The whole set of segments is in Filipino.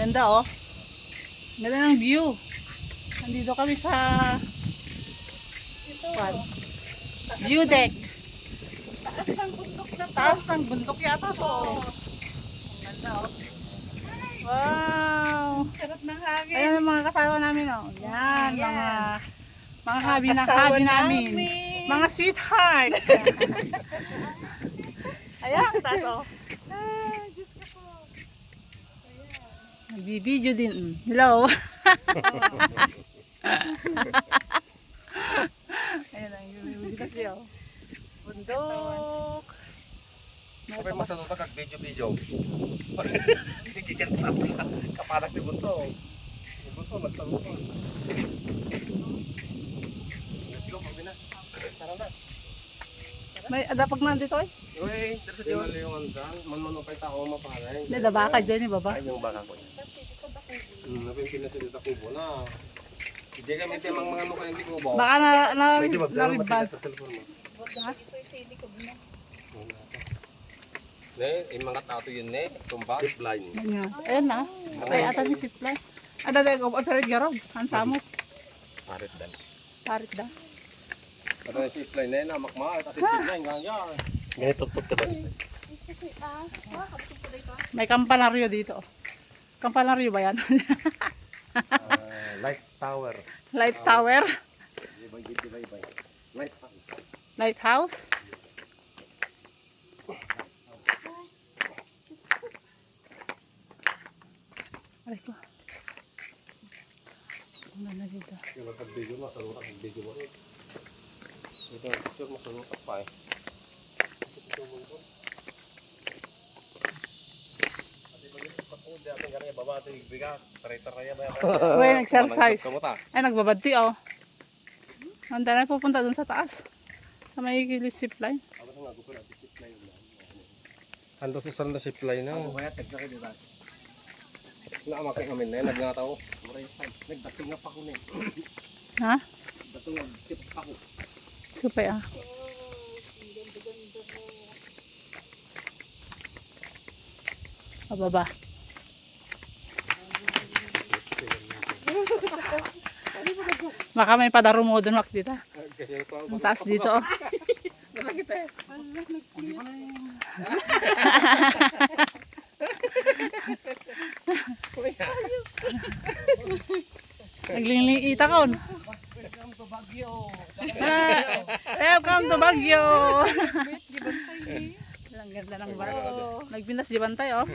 Ganda oh. Ganda ng view. Nandito kami sa view deck. Taas ng bundok na to. Taas ng bundok yata to. Ang ganda oh. Wow. Sarap ng hangin. Ayan ang mga kasama namin oh. Yan, Ayan. mga habi na Asawa habi namin. namin. Mga sweetheart. Ayan, taas oh. Diyos ko po. Nagbibideo din. Hello. Ayan ang bibideo kasi oh. Bundok. Sabay masaluta kag video-video. Kikikat na kapanak ni Bunso. Ni Bunso magsaluta. Let's go, pabina. Tara na. May adapag na dito eh. Uy, dito sa Diyon yung andan, man pa tao maparay. Hindi, baka dyan eh, baba. Ay, yung baka ko. Napimpin na sila sa kubo na. Hindi kami timang mga nukay hindi kubo. Baka Medyo mabdala na-ribban. sa cellphone mo. Ito yung silikod mo. Ne, yung mga tao yun ne, tumba. Zip line. Ayan na. Ay, ata ni Sipla. Ada dahil ko, pero garaw. Hansamot. Parit dan. Parit da. Ito yung zip line na makma, at zip line ganyan. Ganito tut ka ba? May kampanaryo dito. Kampanaryo ba yan? Light tower. Light tower. Light Lighthouse. Aray ko. Ang ganda dito. yung pag-video mo, salutak ang video mo rin. Ito, picture mo, salutak pa eh. Uy, nag-exercise. Ay, nagbabadti oh. Handa na pupunta dun sa taas. Sa may zip line. Ando sa sarang na supply na. Naamakay namin na yun, nagnataw. Nagdating na pa ko na eh. Ha? Dating nag-tip pa ko. Supay ah. Pababa. Baka may padaro mo dun wak dito. Kasi ito Ang taas dito oh. Nasakit eh. Naglingling ita ka on. Welcome to Baguio. Welcome to Baguio. Ang ganda ng barko. Nagpintas di bantay oh.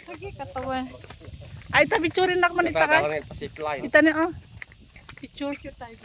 Lagi katawan. Ay, ta picturein nak man ita ka. Pasip line. Ita ni oh. Picture tayo.